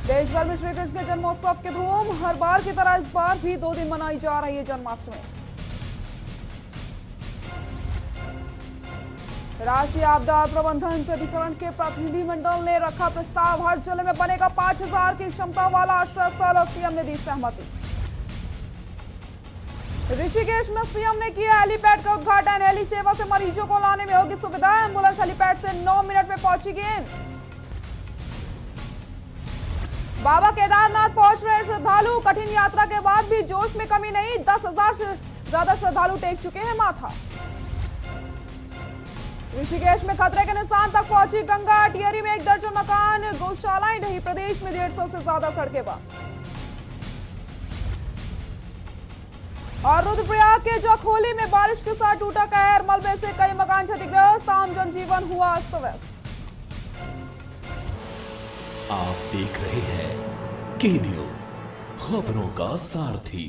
देश भर में श्री कृष्ण के जन्मोत्सव की धूम। हर बार की तरह इस बार भी 2 दिन मनाई जा रही है जन्माष्टमी। राष्ट्रीय आपदा प्रबंधन प्राधिकरण के प्रतिनिधिमंडल ने रखा प्रस्ताव। हर जिले में बनेगा 5000 की क्षमता वाला आश्रय स्थल और सीएम ने दी सहमति। ऋषिकेश में सीएम ने किया हेलीपैड का उद्घाटन। हेली सेवा से मरीजों को लाने में होगी सुविधा। एम्बुलेंस हेलीपैड से 9 मिनट में पहुंचेगी एम्स। बाबा केदारनाथ पहुंच रहे श्रद्धालु। कठिन यात्रा के बाद भी जोश में कमी नहीं। 10,000 से ज्यादा श्रद्धालु टेक चुके हैं माथा। ऋषिकेश में खतरे के निशान तक पहुंची गंगा। टिहरी में 1 दर्जन मकान, गौशालाएं ढही। प्रदेश में 150 से ज्यादा सड़कें बंद। और रुद्रप्रयाग के जखोली में बारिश के साथ टूटा कहर। मलबे से कई मकान क्षतिग्रस्त। आम जनजीवन हुआ अस्त व्यस्त। आप देख रहे हैं के न्यूज, खबरों का सारथी।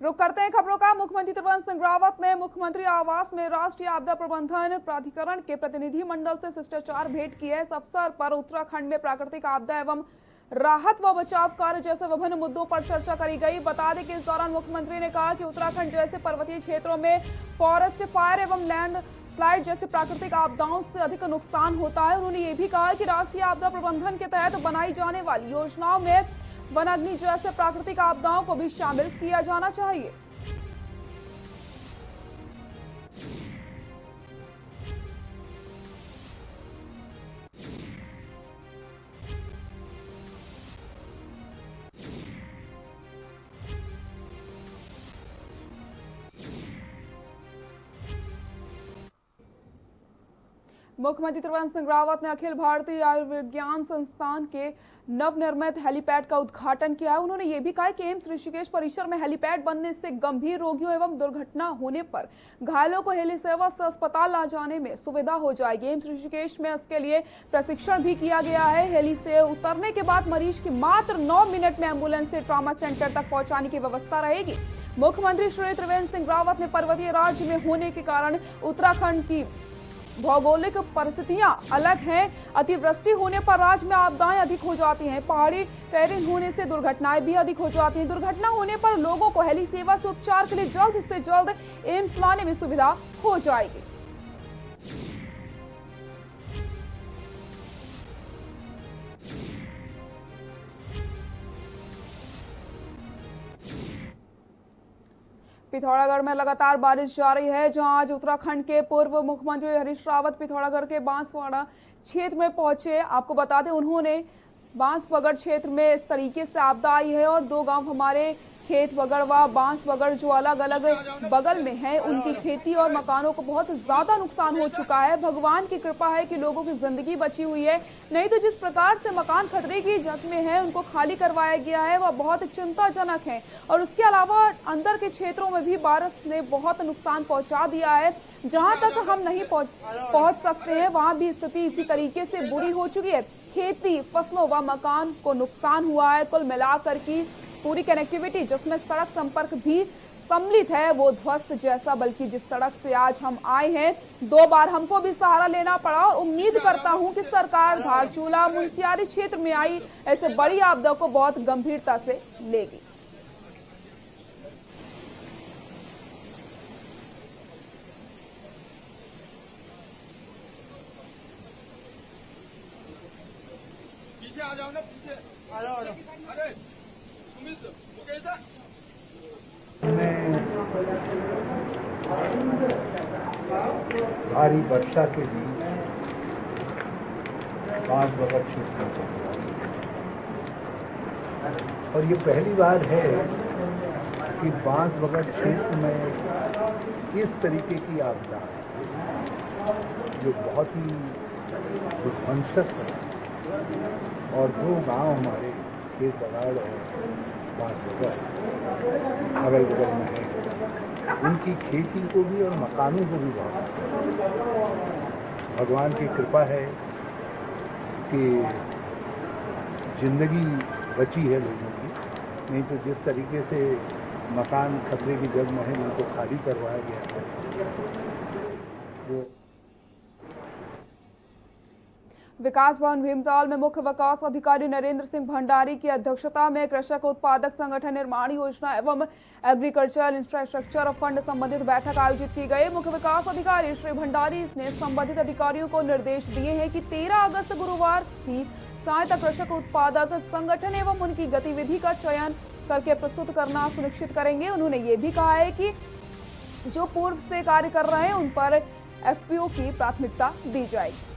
रुक करते हैं खबरों का। मुख्यमंत्री त्रिवेंद्र सिंह रावत ने मुख्यमंत्री आवास में राष्ट्रीय आपदा प्रबंधन प्राधिकरण के प्रतिनिधिमंडल से शिष्टाचार भेंट की है। इस अवसर पर उत्तराखंड में प्राकृतिक आपदा एवं राहत व बचाव कार्य जैसे विभिन्न मुद्दों पर चर्चा करी गई। बता दें कि इस दौरान मुख्यमंत्री ने कहा कि उत्तराखंड जैसे पर्वतीय क्षेत्रों में फॉरेस्ट फायर एवं लैंड स्लाइड जैसे प्राकृतिक आपदाओं से अधिक नुकसान होता है। उन्होंने ये भी कहा कि राष्ट्रीय आपदा प्रबंधन के तहत बनाई जाने वाली योजनाओं में वन अग्नि जैसे प्राकृतिक आपदाओं को भी शामिल किया जाना चाहिए। मुख्यमंत्री त्रिवेंद्र सिंह रावत ने अखिल भारतीय आयुर्विज्ञान संस्थान के नवनिर्मित हेलीपैड का उद्घाटन किया है। उन्होंने ये भी कहा कि एम्स ऋषिकेश परिसर में हेलीपैड बनने से गंभीर रोगियों एवं दुर्घटना होने पर घायलों को हेली सेवा से अस्पताल ला जाने में सुविधा हो जाएगी। एम्स ऋषिकेश में इसके लिए प्रशिक्षण भी किया गया है। हेली से उतरने के बाद मरीज की मात्र 9 मिनट में एम्बुलेंस से ट्रॉमा सेंटर तक पहुंचाने की व्यवस्था रहेगी। मुख्यमंत्री श्री त्रिवेंद्र सिंह रावत ने पर्वतीय राज्य में होने के कारण उत्तराखंड की भौगोलिक परिस्थितियां अलग हैं। अतिवृष्टि होने पर राज्य में आपदाएं अधिक हो जाती हैं। पहाड़ी टेरेन होने से दुर्घटनाएं भी अधिक हो जाती हैं। दुर्घटना होने पर लोगों को हेली सेवा से उपचार के लिए जल्द से जल्द एम्स लाने में सुविधा हो जाएगी। पिथौरागढ़ में लगातार बारिश जारी है, जहां आज उत्तराखंड के पूर्व मुख्यमंत्री हरीश रावत पिथौरागढ़ के बांसवाड़ा क्षेत्र में पहुंचे। आपको बता दें, उन्होंने बांसबगड़ क्षेत्र में इस तरीके से आपदा आई है और 2 गांव हमारे खेत बगड़ व बांसबगड़ जो अलग अलग बगल में है, उनकी खेती और मकानों को बहुत ज्यादा नुकसान हो चुका है। भगवान की कृपा है कि लोगों की जिंदगी बची हुई है, नहीं तो जिस प्रकार से मकान खतरे की जद में है, उनको खाली करवाया गया है, वह बहुत चिंताजनक है। और उसके अलावा अंदर के क्षेत्रों में भी बारिश ने बहुत नुकसान पहुंचा दिया है। जहां तक हम नहीं पहुंच सकते हैं, वहां भी स्थिति इसी तरीके से बुरी हो चुकी है। खेती, फसलों व मकान को नुकसान हुआ है। कुल मिलाकर की पूरी कनेक्टिविटी, जिसमें सड़क संपर्क भी सम्मिलित है, वो ध्वस्त जैसा। बल्कि जिस सड़क से आज हम आए हैं, 2 बार हमको भी सहारा लेना पड़ा। और उम्मीद करता हूं कि सरकार धारचूला मुनस्यारी क्षेत्र में आई ऐसे बड़ी आपदा को बहुत गंभीरता से लेगी। पीछे आ जाओ ना, पीछे आ जाओ। अरे सुमित, वो कैसा? भारी वर्षा के बीच बांसबगड़ क्षेत्र में, और ये पहली बार है कि बांसबगड़ क्षेत्र में इस तरीके की आपदा जो बहुत ही विध्वंसक है। और 2 गांव हमारे खेत बगाड़ और बांसबगड़ अगल बगल में है, उनकी खेती को भी और मकानों को भी बहुत भगवान की कृपा है कि जिंदगी बची है लोगों की। नहीं तो जिस तरीके से मकान खतरे की जद में है, उनको खाली करवाया गया है, वो विकास भवन भीमताल में मुख्य विकास अधिकारी नरेंद्र सिंह भंडारी की अध्यक्षता में कृषक उत्पादक संगठन निर्माण योजना एवं एग्रीकल्चरल इंफ्रास्ट्रक्चर फंड संबंधित बैठक आयोजित की गई। मुख्य विकास अधिकारी श्री भंडारी ने संबंधित अधिकारियों को निर्देश दिए हैं कि 13 अगस्त गुरुवार की साय तक कृषक उत्पादक संगठन एवं उनकी गतिविधि का चयन करके प्रस्तुत करना सुनिश्चित करेंगे। उन्होंने ये भी कहा है कि जो पूर्व से कार्य कर रहे हैं उन पर एफपीओ की प्राथमिकता दी जाएगी।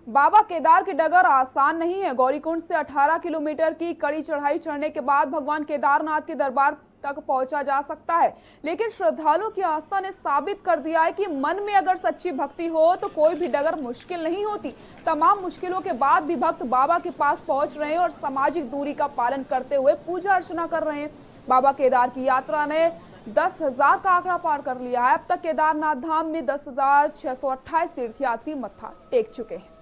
बाबा केदार की डगर आसान नहीं है। गौरीकुंड से 18 किलोमीटर की कड़ी चढ़ाई चढ़ने के बाद भगवान केदारनाथ के दरबार तक पहुंचा जा सकता है, लेकिन श्रद्धालुओं की आस्था ने साबित कर दिया है कि मन में अगर सच्ची भक्ति हो तो कोई भी डगर मुश्किल नहीं होती। तमाम मुश्किलों के बाद भी भक्त बाबा के पास पहुंच रहे हैं और सामाजिक दूरी का पालन करते हुए पूजा अर्चना कर रहे हैं। बाबा केदार की यात्रा ने 10,000 का आंकड़ा पार कर लिया है। अब तक केदारनाथ धाम में 10,628 तीर्थयात्री मत्था टेक चुके हैं।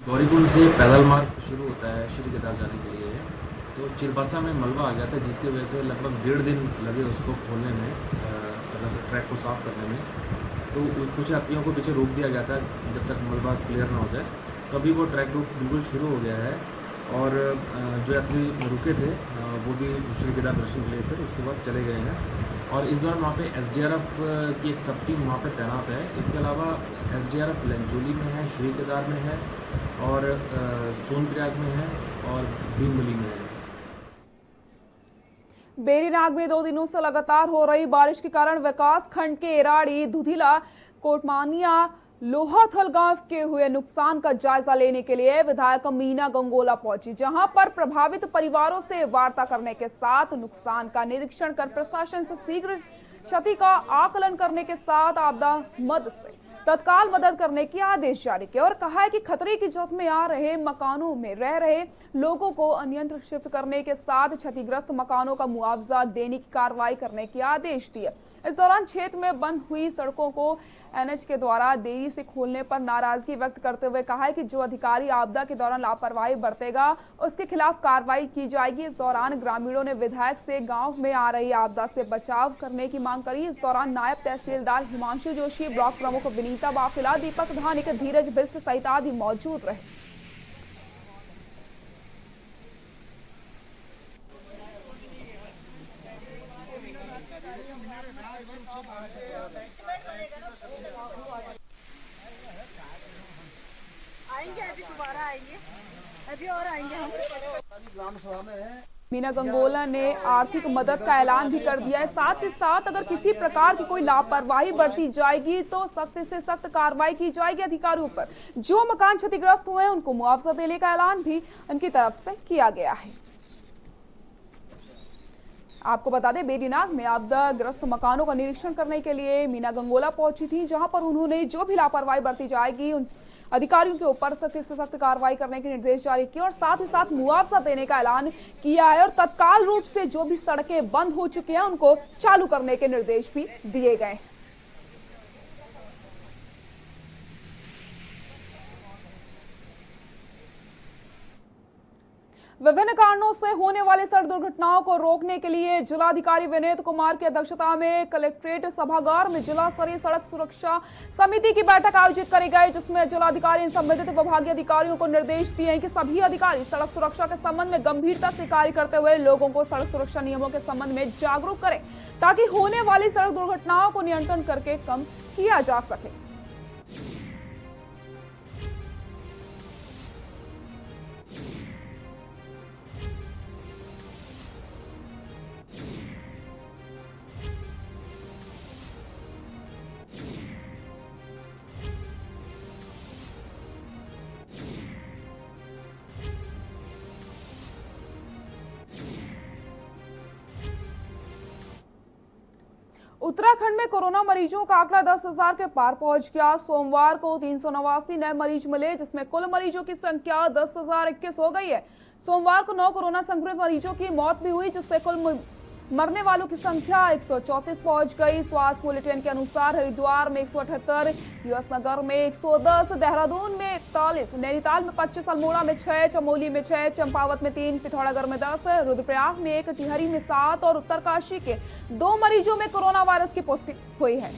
गौरीकुंड से पैदल मार्ग शुरू होता है श्री केदार जाने के लिए। तो चिरबसा में मलबा आ गया था, जिसकी वजह से लगभग 1.5 दिन लगे उसको खोलने में, ट्रैक को साफ करने में। तो कुछ यात्रियों को पीछे रोक दिया गया था जब तक मलबा क्लियर ना हो जाए। तो अभी वो ट्रैक बिल्कुल शुरू हो गया है और जो यात्री रुके थे वो भी श्री केदार दर्शन के लिए थे, उसके बाद चले गए हैं। और इस दौरान वहाँ पे SDRF की एक सब टीम वहाँ पे तैनात है। इसके अलावा SDRF लंचोली में है, श्री केदार में है और सोनप्रयाग में है और भीमबली में है। बेरीनाग में 2 दिनों से लगातार हो रही बारिश के कारण विकास खंड के एराड़ी, दुधिला, कोटमानिया, लोहाथल गांव के हुए नुकसान का जायजा लेने के लिए विधायक मीना गंगोला पहुंची, जहां पर प्रभावित परिवारों से वार्ता करने के साथ नुकसान का निरीक्षण कर प्रशासन से शीघ्र क्षति का आकलन करने के साथ आपदा मद से तत्काल मदद करने की आदेश जारी किया और कहा है कि खतरे की जद में आ रहे मकानों में रह रहे लोगों को अन्यत्र शिफ्ट करने के साथ क्षतिग्रस्त मकानों का मुआवजा देने की कार्रवाई करने के आदेश दिए। इस दौरान क्षेत्र में बंद हुई सड़कों को NH के द्वारा देरी से खोलने पर नाराजगी व्यक्त करते हुए कहा है कि जो अधिकारी आपदा के दौरान लापरवाही बरतेगा उसके खिलाफ कार्रवाई की जाएगी। इस दौरान ग्रामीणों ने विधायक से गांव में आ रही आपदा से बचाव करने की मांग करी। इस दौरान नायब तहसीलदार हिमांशु जोशी, ब्लॉक प्रमुख विनीता बाफिला, दीपक धानिक, धीरज बिष्ट सहित आदि मौजूद रहे। आएंगे, अभी दोबारा आएंगे, अभी और आएंगे हम। ग्राम सभा में है। मीना गंगोला ने आर्थिक मदद का ऐलान भी कर दिया है। साथ ही साथ अगर किसी प्रकार की कोई लापरवाही बरती जाएगी तो सख्त से सख्त कार्रवाई की जाएगी अधिकारियों पर। जो मकान क्षतिग्रस्त हुए हैं उनको मुआवजा देने का ऐलान भी उनकी तरफ से किया गया है। आपको बता दें, बेरीनाग में आपदाग्रस्त मकानों का निरीक्षण करने के लिए मीना गंगोला पहुंची थी, जहां पर उन्होंने जो भी लापरवाही बरती जाएगी उन अधिकारियों के ऊपर सख्त से सख्त कार्रवाई करने के निर्देश जारी किए और साथ ही साथ मुआवजा देने का ऐलान किया है और तत्काल रूप से जो भी सड़कें बंद हो चुकी हैं उनको चालू करने के निर्देश भी दिए गए। विभिन्न कारणों से होने वाली सड़क दुर्घटनाओं को रोकने के लिए जिलाधिकारी विनीत कुमार की अध्यक्षता में कलेक्ट्रेट सभागार में जिला स्तरीय सड़क सुरक्षा समिति की बैठक आयोजित करी गई, जिसमें जिलाधिकारी संबंधित विभागीय अधिकारियों को निर्देश दिए हैं कि सभी अधिकारी सड़क सुरक्षा के संबंध में गंभीरता से कार्य करते हुए लोगों को सड़क सुरक्षा नियमों के संबंध में जागरूक करें, ताकि होने वाली सड़क दुर्घटनाओं को नियंत्रण करके कम किया जा सके। उत्तराखंड में कोरोना मरीजों का आंकड़ा 10,000 के पार पहुंच गया। सोमवार को 389 नए मरीज मिले, जिसमें कुल मरीजों की संख्या 10,021 हो गई है। सोमवार को 9 कोरोना संक्रमित मरीजों की मौत भी हुई, जिससे कुल मरने वालों की संख्या 134 पहुंच गई। स्वास्थ्य बुलेटिन के अनुसार हरिद्वार में 178, यशनगर में 110, देहरादून में 41, नैनीताल में 25, अल्मोड़ा में 6, चमोली में 6, चंपावत में 3, पिथौरागढ़ में 10, रुद्रप्रयाग में 1, टिहरी में 7 और उत्तरकाशी के 2 मरीजों में कोरोना वायरस की पुष्टि हुई है।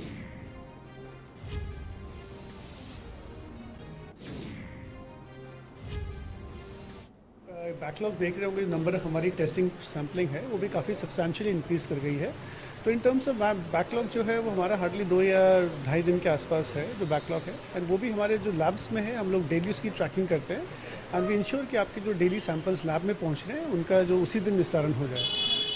बैकलॉग देख रहे होंगे, नंबर हमारी टेस्टिंग सैम्पलिंग है वो भी काफ़ी सब्सटेंशियली इंक्रीज कर गई है। तो इन टर्म्स ऑफ बैकलॉग जो है वो हमारा हार्डली 2 या 2.5 दिन के आसपास है जो बैकलॉग है। एंड वो भी हमारे जो लैब्स में है, हम लोग डेली उसकी ट्रैकिंग करते हैं एंड वी इंश्योर कि आपके जो डेली सैंपल्स लैब में पहुंच रहे हैं उनका जो उसी दिन निस्तारण हो जाए।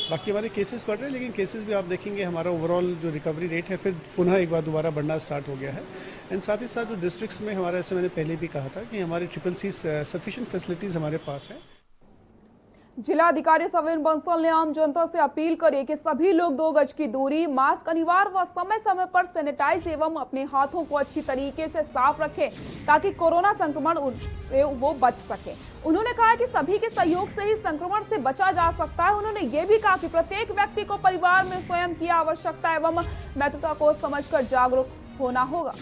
बाकी हमारे केसेस बढ़ रहे हैं, लेकिन केसेस भी आप देखेंगे हमारा ओवरऑल जो रिकवरी रेट है फिर पुनः एक बार दोबारा बढ़ना स्टार्ट हो गया है। एंड साथ ही साथ जो डिस्ट्रिक्ट्स में हमारे, ऐसे मैंने पहले भी कहा था कि हमारे CCC सफिशिएंट फैसिलिटीज़ हमारे पास है। जिलाधिकारी सविन बंसल ने आम जनता से अपील करी कि सभी लोग 2 गज की दूरी, मास्क अनिवार्य व समय समय पर सैनिटाइज एवं अपने हाथों को अच्छी तरीके से साफ रखें ताकि कोरोना संक्रमण से वो बच सके। उन्होंने कहा कि सभी के सहयोग से ही संक्रमण से बचा जा सकता है। उन्होंने ये भी कहा कि प्रत्येक व्यक्ति को परिवार में स्वयं की आवश्यकता एवं महत्वता को समझकर जागरूक होना होगा।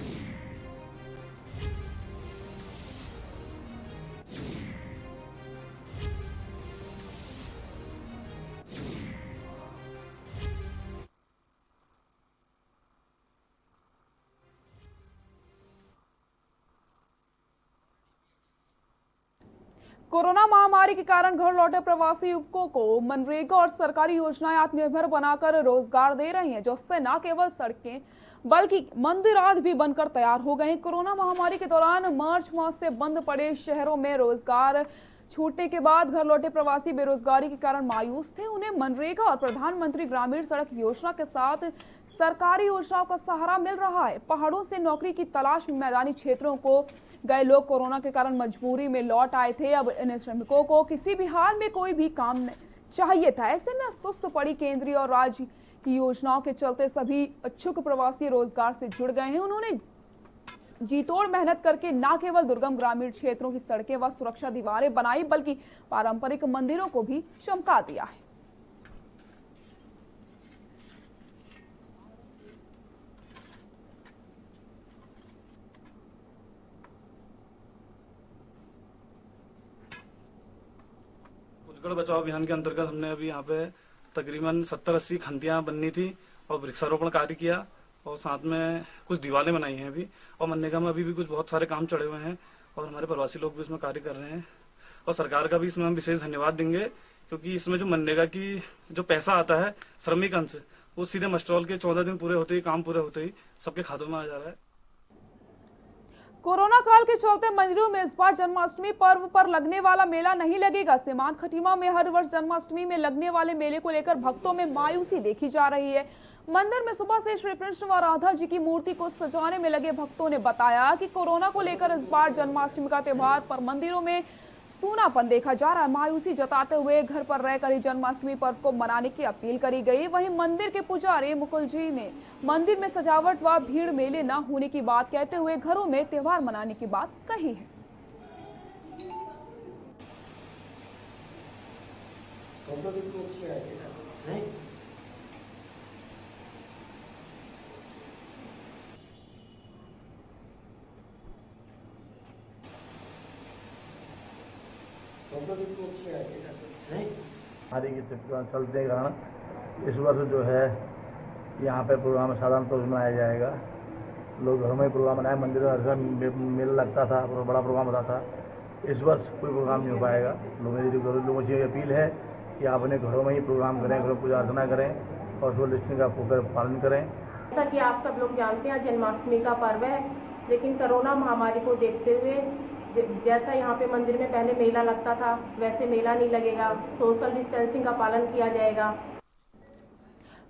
कोरोना महामारी के कारण घर लौटे प्रवासी युवकों को मनरेगा और सरकारी योजनाएं आत्मनिर्भर बनाकर रोजगार दे रही हैं, जिससे न केवल सड़कें बल्कि मंदिर आदि भी बनकर तैयार हो गए। कोरोना महामारी के दौरान मार्च माह से बंद पड़े शहरों में रोजगार छूटने के बाद घर लौटे प्रवासी बेरोजगारी के कारण मायूस थे। उन्हें मनरेगा और प्रधानमंत्री ग्रामीण सड़क योजना के साथ सरकारी योजनाओं का सहारा मिल रहा है। पहाड़ों से नौकरी की तलाश में मैदानी क्षेत्रों को गए लोग कोरोना के कारण मजबूरी में लौट आए थे। अब इन श्रमिकों को किसी भी हाल में कोई भी काम चाहिए था। ऐसे में सुस्त पड़ी केंद्रीय और राज्य की योजनाओं के चलते सभी इच्छुक प्रवासी रोजगार से जुड़ गए हैं। उन्होंने जीतोड़ मेहनत करके न केवल दुर्गम ग्रामीण क्षेत्रों की सड़कें व सुरक्षा दीवारें बनाई बल्कि पारंपरिक मंदिरों को भी चमका दिया है। उजगड़ बचाओ अभियान के अंतर्गत हमने अभी यहाँ पे तकरीबन 70-80 खंतियाँ बननी थी और वृक्षारोपण कार्य किया और साथ में कुछ दीवारें बनाई हैं अभी। और मनरेगा में अभी भी कुछ बहुत सारे काम चढ़े हुए हैं और हमारे प्रवासी लोग भी इसमें कार्य कर रहे हैं। और सरकार का भी इसमें हम विशेष धन्यवाद देंगे, क्योंकि इसमें जो मनरेगा की जो पैसा आता है श्रमिक अंश, वो सीधे मस्टरॉल के 14 दिन पूरे होते ही, काम पूरे होते ही सबके खातों में आ जा रहा है। कोरोना काल के चलते मंदिरों में इस बार जन्माष्टमी पर्व पर लगने वाला मेला नहीं लगेगा। सीमांत खटीमा में हर वर्ष जन्माष्टमी में लगने वाले मेले को लेकर भक्तों में मायूसी देखी जा रही है। मंदिर में सुबह से श्री कृष्ण व राधा जी की मूर्ति को सजाने में लगे भक्तों ने बताया कि कोरोना को लेकर इस बार जन्माष्टमी का त्योहार पर मंदिरों में सूनापन देखा जा रहा है। मायूसी जताते हुए घर पर रहकर ही जन्माष्टमी पर्व को मनाने की अपील करी गई। वहीं मंदिर के पुजारी मुकुल जी ने मंदिर में सजावट व भीड़ मेले न होने की बात कहते हुए घरों में त्योहार मनाने की बात कही है। हमारे के चलते कारण इस वर्ष जो है यहाँ पे प्रोग्राम साधारण तौर पर मनाया जाएगा। लोग घरों में प्रोग्राम मनाए, मंदिर में मेला लगता था, बड़ा प्रोग्राम होता था। इस वर्ष कोई प्रोग्राम नहीं हो पाएगा। लोगों से अपील है कि आप अपने घरों में ही प्रोग्राम करें, घरों पूजा अर्चना करें और सोशल डिस्टेंसिंग का पालन करें। जैसा कि आप सब लोग जानते हैं, जन्माष्टमी का पर्व है, लेकिन कोरोना महामारी को देखते हुए जैसा यहाँ पे मंदिर में पहले मेला लगता था वैसे मेला नहीं लगेगा। सोशल डिस्टेंसिंग का पालन किया जाएगा।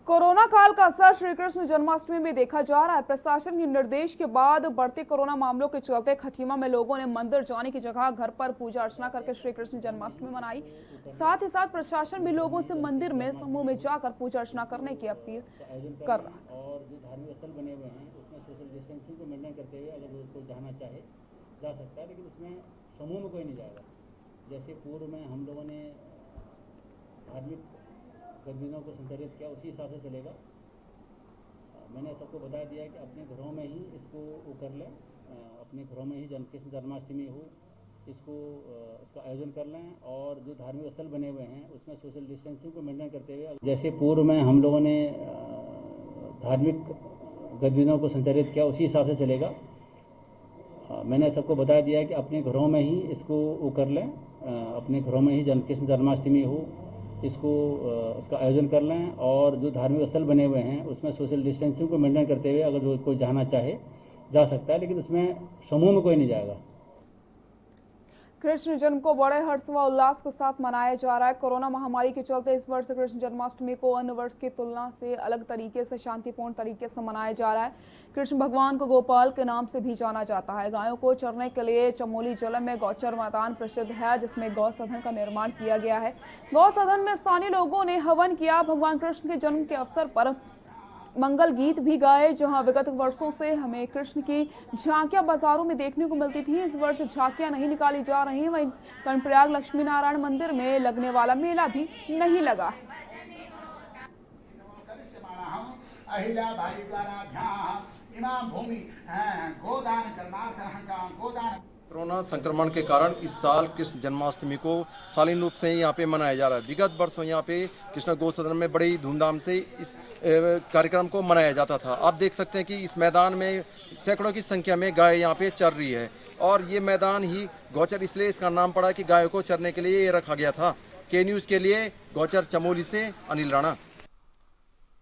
कोरोना काल का असर श्री कृष्ण जन्माष्टमी में देखा जा रहा है। प्रशासन के निर्देश के बाद बढ़ते कोरोना मामलों के चलते खटीमा में लोगों ने मंदिर जाने की जगह घर पर पूजा अर्चना करके श्री कृष्ण जन्माष्टमी मनाई। साथ ही साथ प्रशासन भी लोगों से मंदिर में समूह में जाकर पूजा अर्चना करने की अपील कर रहा है। और जो धार्मिक स्थल बने हुए हैं उसमें सोशल डिस्टेंसिंग को मेंटेन करते हुए अगर कोई जाना चाहे जा सकता है, लेकिन उसमें समूह में कोई नहीं जाएगा। जैसे पूर्व में हम लोगों ने धार्मिक गतिविधियों को संचालित किया उसी हिसाब से चलेगा। मैंने सबको बता दिया कि अपने घरों में ही इसको वो कर लें, अपने घरों में ही कृष्ण जन्माष्टमी हो इसका आयोजन कर लें, और जो धार्मिक स्थल बने हुए हैं उसमें सोशल डिस्टेंसिंग को मेंटेन करते हुए, जैसे पूर्व में हम लोगों ने धार्मिक गतिविधियों को संचालित किया उसी हिसाब से चलेगा। मैंने सबको बता दिया कि अपने घरों में ही इसको वो कर लें, अपने घरों में ही कृष्ण जन्माष्टमी हो इसका आयोजन कर लें, और जो धार्मिक स्थल बने हुए हैं उसमें सोशल डिस्टेंसिंग को मेंटेन करते हुए अगर जो कोई जाना चाहे जा सकता है, लेकिन उसमें समूह में कोई नहीं जाएगा। कृष्ण जन्म को बड़े हर्ष व उल्लास के साथ मनाया जा रहा है। कोरोना महामारी के चलते इस वर्ष कृष्ण जन्माष्टमी को अन्य वर्ष की तुलना से अलग तरीके से शांतिपूर्ण तरीके से मनाया जा रहा है। कृष्ण भगवान को गोपाल के नाम से भी जाना जाता है। गायों को चरने के लिए चमोली जिले में गौचर मैदान प्रसिद्ध है, जिसमें गौ सदन का निर्माण किया गया है। गौ सदन में स्थानीय लोगों ने हवन किया। भगवान कृष्ण के जन्म के अवसर पर मंगल गीत भी गाए। जहां विगत वर्षों से हमें कृष्ण की झांकियां बाजारों में देखने को मिलती थी, इस वर्ष झांकियां नहीं निकाली जा रही। वहीं कर्णप्रयाग लक्ष्मी नारायण मंदिर में लगने वाला मेला भी नहीं लगा। कोरोना संक्रमण के कारण इस साल कृष्ण जन्माष्टमी को शालीन रूप से यहाँ पे मनाया जा रहा है। विगत वर्षों यहाँ पे कृष्ण गौ सदन में बड़ी धूमधाम से इस कार्यक्रम को मनाया जाता था। आप देख सकते हैं कि इस मैदान में सैकड़ों की संख्या में गाय यहाँ पे चर रही है, और ये मैदान ही गौचर इसलिए इसका नाम पड़ा कि गायों को चरने के लिए ये रखा गया था। के न्यूज़ के लिए गौचर चमोली से अनिल राणा।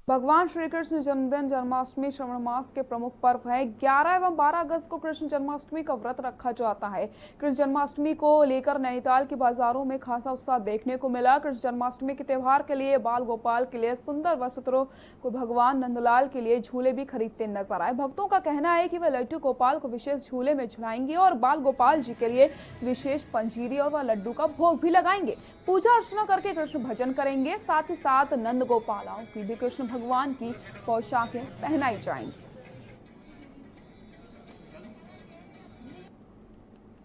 भगवान श्री कृष्ण जन्मदिन जन्माष्टमी श्रावण मास के प्रमुख पर्व है। 11 एवं 12 अगस्त को कृष्ण जन्माष्टमी का व्रत रखा जाता है। कृष्ण जन्माष्टमी को लेकर नैनीताल के बाजारों में खासा उत्साह देखने को मिला। कृष्ण जन्माष्टमी के त्योहार के लिए बाल गोपाल के लिए सुंदर वस्त्रों को भगवान नंदलाल के लिए झूले भी खरीदते नजर आए। भक्तों का कहना है कि वे लड्डू गोपाल को विशेष झूले में झुलाएंगे और बाल गोपाल जी के लिए विशेष पंजीरी और लड्डू का भोग भी लगाएंगे। पूजा अर्चना करके कृष्ण भजन करेंगे। साथ ही साथ नंद गोपालों की भी कृष्ण भगवान की पोशाकें पहनाई जाएंगी।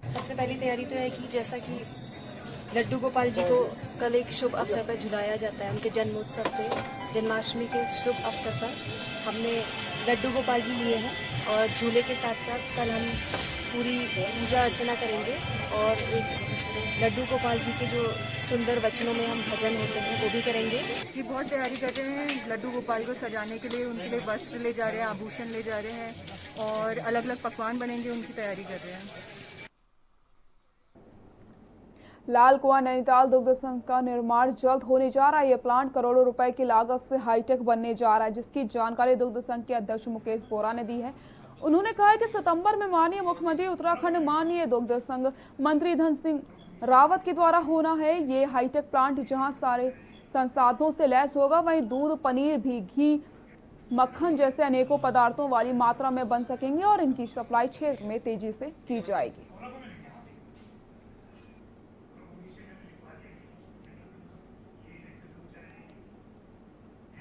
सबसे पहली तैयारी तो है कि जैसा कि लड्डू गोपाल जी को कल एक शुभ अवसर पर झुलाया जाता है, उनके जन्मोत्सव पे जन्माष्टमी के शुभ अवसर पर हमने लड्डू गोपाल जी लिए हैं, और झूले के साथ साथ कल हम पूरी पूजा अर्चना करेंगे और एक लड्डू गोपाल जी के जो सुंदर वचनों में हम भजन होते हैं वो भी करेंगे। ये बहुत तैयारी कर रहे हैं लड्डू गोपाल को सजाने के लिए, उनके लिए वस्त्र ले जा रहे हैं, आभूषण ले जा रहे हैं, और अलग अलग पकवान बनेंगे, उनकी तैयारी कर रहे हैं। लाल कुआं नैनीताल दुग्ध संघ का निर्माण जल्द होने जा रहा है। यह प्लांट करोड़ों रुपए की लागत से हाईटेक बनने जा रहा है, जिसकी जानकारी दुग्ध संघ के अध्यक्ष मुकेश बोरा ने दी है। उन्होंने कहा है कि सितंबर में माननीय मुख्यमंत्री उत्तराखंड माननीय दुग्ध संघ मंत्री धन सिंह रावत के द्वारा होना है ये हाईटेक प्लांट, जहां सारे संसाधनों से लैस होगा। वहीं दूध, पनीर भी, घी, मक्खन जैसे अनेकों पदार्थों वाली मात्रा में बन सकेंगे और इनकी सप्लाई क्षेत्र में तेजी से की जाएगी।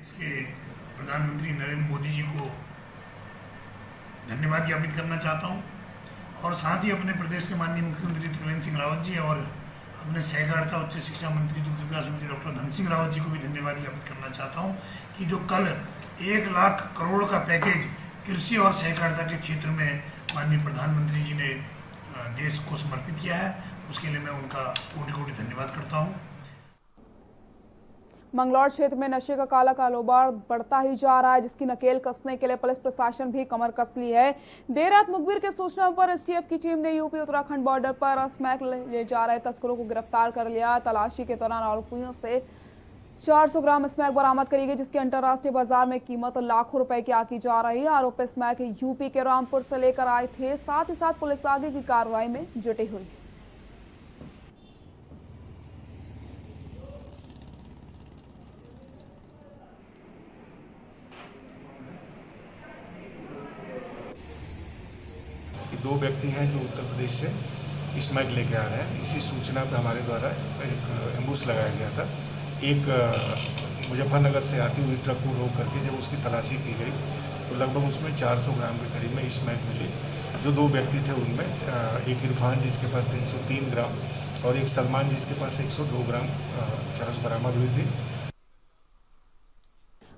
इसके प्रधानमंत्री नरेंद्र मोदी जी को धन्यवाद ज्ञापित करना चाहता हूं, और साथ ही अपने प्रदेश के माननीय मुख्यमंत्री त्रिवेंद्र सिंह रावत जी और अपने सहकारिता उच्च शिक्षा मंत्री दुग्ध विकास मंत्री डॉक्टर धन सिंह रावत जी को भी धन्यवाद ज्ञापित करना चाहता हूं कि जो कल 1 लाख करोड़ का पैकेज कृषि और सहकारिता के क्षेत्र में माननीय प्रधानमंत्री जी ने देश को समर्पित किया है, उसके लिए मैं उनका कोटि कोटि धन्यवाद करता हूँ। मंगलौर क्षेत्र में नशे का काला कारोबार बढ़ता ही जा रहा है, जिसकी नकेल कसने के लिए पुलिस प्रशासन भी कमर कस ली है। देर रात मुखबिर के सूचना पर एसटीएफ की टीम ने यूपी उत्तराखंड बॉर्डर पर स्मैक ले जा रहे तस्करों को गिरफ्तार कर लिया। तलाशी के दौरान आरोपियों से 400 ग्राम स्मैक बरामद करी गई, जिसकी अंतर्राष्ट्रीय बाजार में कीमत लाखों रुपए की आकी जा रही है। आरोपी स्मैक यूपी के रामपुर से लेकर आए थे। साथ ही साथ पुलिस आगे की कार्रवाई में जुटी हुई है। दो व्यक्ति हैं जो उत्तर प्रदेश से स्मैक लेके आ रहे हैं। इसी सूचना पर हमारे द्वारा एक एम्बुश लगाया गया था। एक मुजफ्फरनगर से आती हुई ट्रक को रोक करके जब उसकी तलाशी की गई तो लगभग उसमें 400 ग्राम के करीब में स्मैक मिली। जो दो व्यक्ति थे उनमें एक इरफान जिसके पास 303 ग्राम और एक सलमान जिसके पास 102 ग्राम चरस बरामद हुई थी।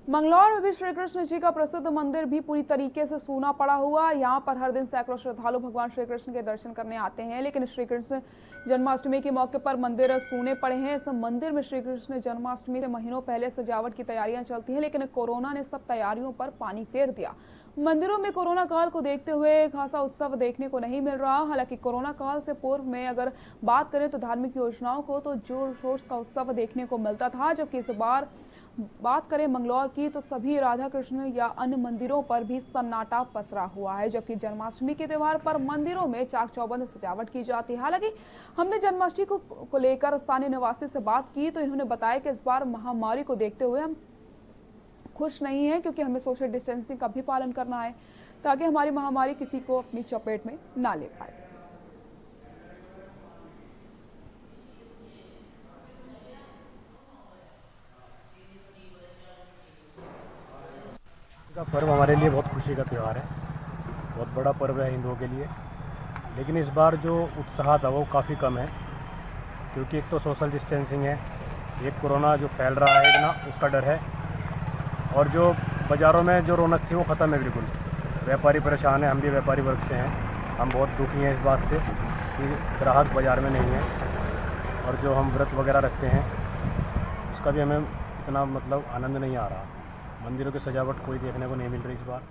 मंगलौर में भी श्री कृष्ण जी का प्रसिद्ध मंदिर भी पूरी तरीके से सूना पड़ा हुआ। यहाँ पर हर दिन सैकड़ों श्रद्धालु भगवान श्री कृष्ण के दर्शन करने आते हैं, लेकिन श्री कृष्ण जन्माष्टमी के मौके पर मंदिर सूने पड़े हैं। इस मंदिर में श्री कृष्ण जन्माष्टमी से महीनों पहले सजावट की तैयारियां चलती हैं, लेकिन कोरोना ने सब तैयारियों पर पानी फेर दिया। मंदिरों में कोरोना काल को देखते हुए खासा उत्सव देखने को नहीं मिल रहा। हालांकि कोरोना काल से पूर्व में अगर बात करें तो धार्मिक योजनाओं को तो जोर शोर का उत्सव देखने को मिलता था, जबकि इस बार बात करें मंगलौर की तो सभी राधा कृष्ण या अन्य मंदिरों पर भी सन्नाटा पसरा हुआ है। जबकि जन्माष्टमी के त्योहार पर मंदिरों में चाक चौबंद सजावट की जाती है। हालांकि हमने जन्माष्टमी को लेकर स्थानीय निवासी से बात की तो इन्होंने बताया कि इस बार महामारी को देखते हुए हम खुश नहीं है, क्योंकि हमें सोशल डिस्टेंसिंग का भी पालन करना है ताकि हमारी महामारी किसी को अपनी चपेट में ना ले पाए। का पर्व हमारे लिए बहुत खुशी का त्यौहार है, बहुत बड़ा पर्व है हिंदुओं के लिए। लेकिन इस बार जो उत्साह था वो काफ़ी कम है, क्योंकि एक तो सोशल डिस्टेंसिंग है, एक कोरोना जो फैल रहा है इतना उसका डर है, और जो बाज़ारों में जो रौनक थी वो ख़त्म है बिल्कुल। व्यापारी परेशान है, हम भी व्यापारी वर्ग से हैं, हम बहुत दुखी हैं इस बात से कि ग्राहक बाज़ार में नहीं है, और जो हम व्रत वगैरह रखते हैं उसका भी हमें इतना मतलब आनंद नहीं आ रहा। मंदिरों की सजावट कोई देखने को नहीं मिल रही इस बार।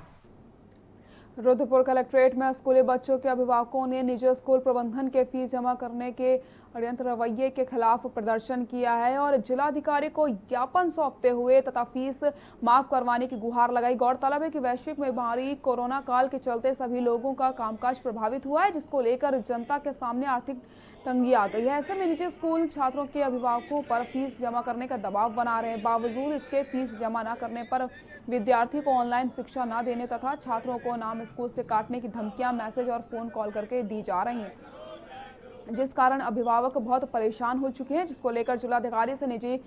रुद्रपुर कलेक्ट्रेट में स्कूली बच्चों के अभिभावकों ने निजी स्कूल प्रबंधन के फीस जमा करने के अड़ियंत्र रवैये के खिलाफ प्रदर्शन किया है और जिलाधिकारी को ज्ञापन सौंपते हुए तथा फीस माफ करवाने की गुहार लगाई। गौरतलब है कि वैश्विक महामारी कोरोना काल के चलते सभी लोगों का कामकाज प्रभावित हुआ है, जिसको लेकर जनता के सामने आर्थिक तंगी आ गई है। ऐसे में निजी स्कूल छात्रों के अभिभावकों पर फीस जमा करने का दबाव बना रहे हैं। बावजूद इसके फीस जमा न करने पर विद्यार्थी को ऑनलाइन शिक्षा न देने तथा छात्रों को नाम स्कूल से काटने की धमकियां मैसेज और फोन कॉल करके दी जा रही हैं, जिस कारण अभिभावक बहुत परेशान हो चुके हैं, जिसको लेकर जिलाधिकारी से निजी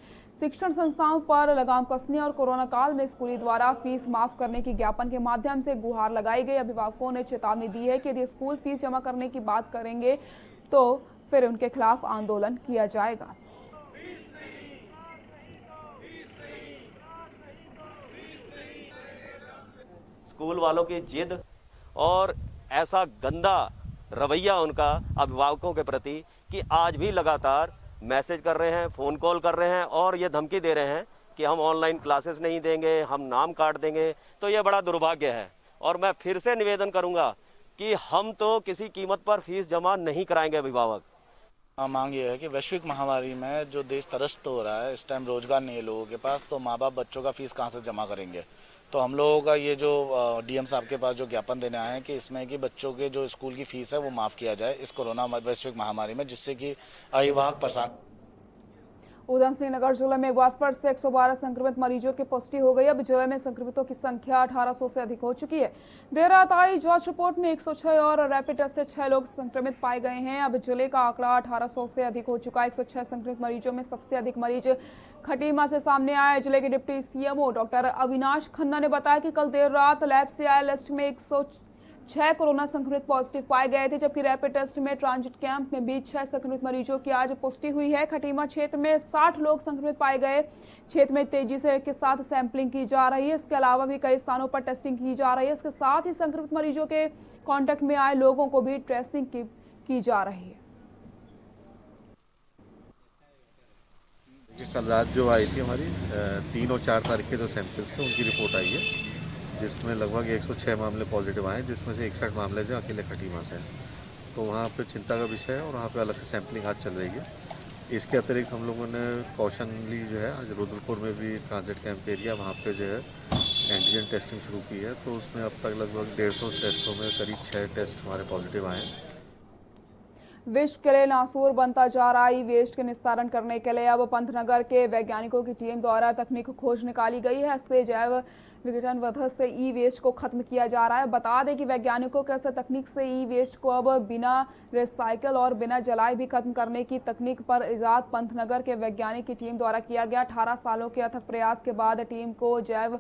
शिक्षण संस्थाओं पर लगाम कसने और कोरोना काल में स्कूली द्वारा फीस माफ करने की ज्ञापन के माध्यम से गुहार लगाई गई। अभिभावकों ने चेतावनी दी है कि यदि स्कूल फीस जमा करने की बात करेंगे तो फिर उनके खिलाफ आंदोलन किया जाएगा। स्कूल वालों की जिद और ऐसा गंदा रवैया उनका अभिभावकों के प्रति कि आज भी लगातार मैसेज कर रहे हैं, फ़ोन कॉल कर रहे हैं और ये धमकी दे रहे हैं कि हम ऑनलाइन क्लासेस नहीं देंगे, हम नाम काट देंगे। तो ये बड़ा दुर्भाग्य है और मैं फिर से निवेदन करूंगा कि हम तो किसी कीमत पर फीस जमा नहीं कराएंगे अभिभावक। मांग ये है कि वैश्विक महामारी में जो देश त्रस्त हो रहा है, इस टाइम रोजगार नहीं है लोगों के पास, तो माँ बाप बच्चों का फीस कहाँ से जमा करेंगे। तो हम लोगों का ये जो डीएम साहब के पास जो ज्ञापन देने आए हैं कि इसमें कि बच्चों के जो स्कूल की फीस है वो माफ़ किया जाए इस कोरोना वैश्विक महामारी में, जिससे कि अभिभावक परेशान। उधम सिंह नगर जिले में एक बार फिर से 112 संक्रमित मरीजों की पुष्टि हो गई। अब जिले में संक्रमितों की संख्या 1800 से अधिक हो चुकी है। देर रात आई जांच रिपोर्ट में 106 और रैपिड टेस्ट से 6 लोग संक्रमित पाए गए हैं। अब जिले का आंकड़ा 1800 से अधिक हो चुका है। 106 संक्रमित मरीजों में सबसे अधिक मरीज खटीमा से सामने आए। जिले के deputy CMO doctor Avinash Khanna ने बताया कि कल देर रात लैब से आए लिस्ट में 106 कोरोना संक्रमित पॉजिटिव पाए गए थे, जबकि रैपिड टेस्ट में ट्रांजिट कैंप में भी 6 संक्रमित मरीजों की आज पुष्टि हुई है। खटीमा क्षेत्र में 60 लोग संक्रमित पाए गए। क्षेत्र में तेजी से के साथ सैंपलिंग की जा रही है। इसके अलावा भी कई स्थानों पर टेस्टिंग की जा रही है। इसके साथ ही संक्रमित मरीजों के कांटेक्ट में आए लोगों को भी टेस्टिंग की जा रही है। कल रात जो आई थी हमारी 3 और 4 तारीख के जो सैंपल्स थे उनकी रिपोर्ट आई है, जिसमें लगभग 106 मामले पॉजिटिव आए, जिसमें से 61 मामले जो अकेले खटीमा से हैं। तो वहाँ पे चिंता का विषय है और वहाँ पे अलग से सैंपलिंग आज चल रही है। इसके अतिरिक्त हम लोगों ने कौशनली जो है आज रुद्रपुर में भी ट्रांजिट कैंप एरिया वहाँ पे जो है एंटीजन टेस्टिंग शुरू की है। तो उसमें अब तक लगभग 150 टेस्टों में करीब 6 टेस्ट हमारे पॉजिटिव आए हैं। विश्व के लिए नासूर बनता जा रहा ई वेस्ट के निस्तारण करने के लिए अब पंतनगर के वैज्ञानिकों की टीम द्वारा तकनीक खोज निकाली गई है। इससे जैव विघटन वधन से ई वेस्ट को खत्म किया जा रहा है। बता दें कि वैज्ञानिकों के ऐसे तकनीक से ई वेस्ट को अब बिना रिसाइकल और बिना जलाए भी खत्म करने की तकनीक पर इजाद पंतनगर के वैज्ञानिक की टीम द्वारा किया गया। 18 सालों के अथक प्रयास के बाद टीम को जैव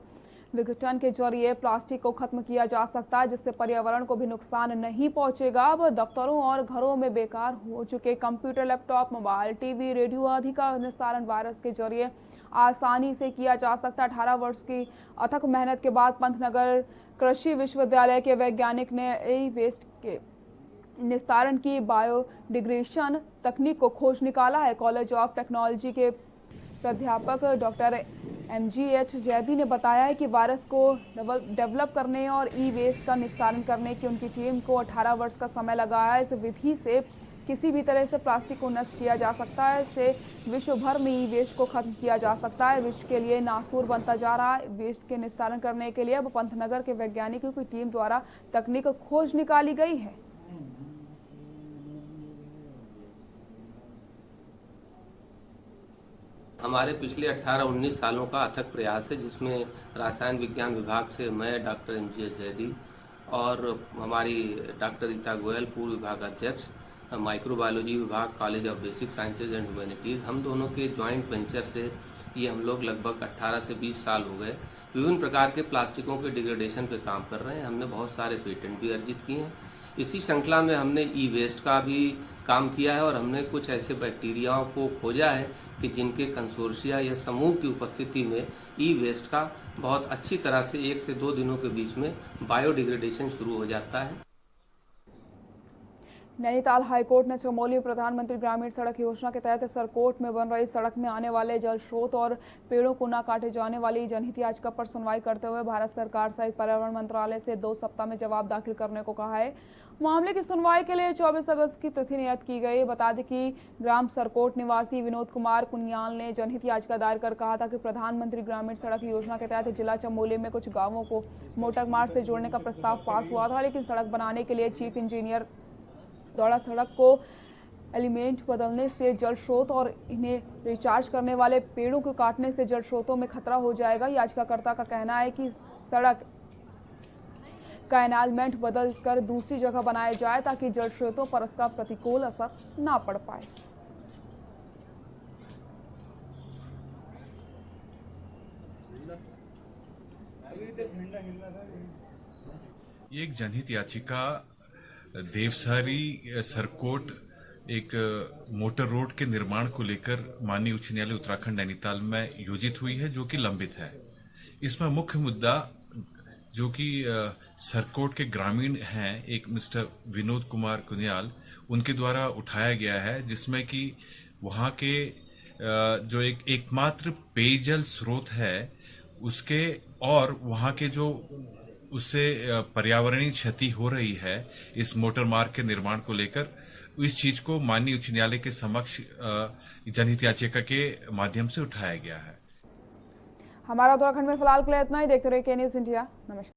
विघटन के जरिए प्लास्टिक को खत्म किया जा सकता है, जिससे पर्यावरण को भी नुकसान नहीं पहुंचेगा। अब दफ्तरों और घरों में बेकार हो चुके computer, laptop, mobile, TV, radio आदि का निस्तारण वायरस के जरिए आसानी से किया जा सकता है। 18 वर्ष की अथक मेहनत के बाद पंतनगर कृषि विश्वविद्यालय के वैज्ञानिक ने ई वेस्ट के निस्तारण की बायोडिग्रेडेशन तकनीक को खोज निकाला है। कॉलेज ऑफ टेक्नोलॉजी के प्राध्यापक डॉक्टर MGH जैदी ने बताया है कि वायरस को डेवलप करने और ई वेस्ट का निस्तारण करने की उनकी टीम को 18 वर्ष का समय लगा है। इस विधि से किसी भी तरह से प्लास्टिक को नष्ट किया जा सकता है। इससे विश्व भर में ई वेस्ट को खत्म किया जा सकता है। विश्व के लिए नासूर बनता जा रहा है वेस्ट के निस्तारण करने के लिए अब पंतनगर के वैज्ञानिकों की टीम द्वारा तकनीक खोज निकाली गई है। हमारे पिछले 18-19 सालों का अथक प्रयास है, जिसमें रसायन विज्ञान विभाग से मैं डॉक्टर MGH जैदी और हमारी डॉक्टर रीता गोयल पूर्व विभाग अध्यक्ष, माइक्रोबायोलॉजी विभाग, college of basic sciences and humanities, हम दोनों के जॉइंट वेंचर से ये हम लोग लगभग 18 से 20 साल हो गए विभिन्न प्रकार के प्लास्टिकों के डिग्रेडेशन पे काम कर रहे हैं। हमने बहुत सारे पेटेंट भी अर्जित किए हैं। इसी श्रृंखला में हमने ई वेस्ट का भी काम किया है और हमने कुछ ऐसे बैक्टीरियाओं को खोजा है कि जिनके कंसोर्शिया या समूह की उपस्थिति में ई वेस्ट का बहुत अच्छी तरह से 1 से 2 दिनों के बीच में बायोडिग्रेडेशन शुरू हो जाता है। नैनीताल हाईकोर्ट ने चमोली में प्रधानमंत्री ग्रामीण सड़क योजना के तहत सरकोट में बन रही सड़क में आने वाले जल स्रोत और पेड़ों को न काटे जाने वाली जनहित याचिका पर सुनवाई करते हुए भारत सरकार सहित पर्यावरण मंत्रालय से 2 सप्ताह में जवाब दाखिल करने को कहा है। मामले की सुनवाई के लिए 24 अगस्त की तिथि नियत की गई। बता दें कि ग्राम सरकोट निवासी विनोद कुमार कुनियाल ने जनहित याचिका दायर कर कहा था कि प्रधानमंत्री ग्रामीण सड़क योजना के तहत जिला चमोली में कुछ गाँवों को मोटर मार्ग से जोड़ने का प्रस्ताव पास हुआ था, लेकिन सड़क बनाने के लिए चीफ इंजीनियर द्वारा सड़क को एलिमेंट बदलने से जल स्रोत और इन्हें रिचार्ज करने वाले पेड़ों को काटने से जल स्रोतों में खतरा हो जाएगा। याचिकाकर्ता का कहना है कि सड़क का एलिमेंट बदल कर दूसरी जगह बनाया जाए ताकि जल स्रोतों पर इसका प्रतिकूल असर ना पड़ पाए। एक जनहित याचिका देवसरी सरकोट एक मोटर रोड के निर्माण को लेकर माननीय उच्च न्यायालय उत्तराखंड नैनीताल में योजित हुई है, जो कि लंबित है। इसमें मुख्य मुद्दा जो कि सरकोट के ग्रामीण हैं, एक मिस्टर विनोद कुमार कुनियाल, उनके द्वारा उठाया गया है, जिसमें कि वहां के जो एकमात्र पेयजल स्रोत है उसके और वहां के जो उससे पर्यावरणीय क्षति हो रही है इस मोटर मार्ग के निर्माण को लेकर, इस चीज को माननीय उच्च न्यायालय के समक्ष जनहित याचिका के माध्यम से उठाया गया है। हमारा उत्तराखंड में फिलहाल के लिए इतना ही। देखते रहिए के न्यूज़ इंडिया। नमस्कार।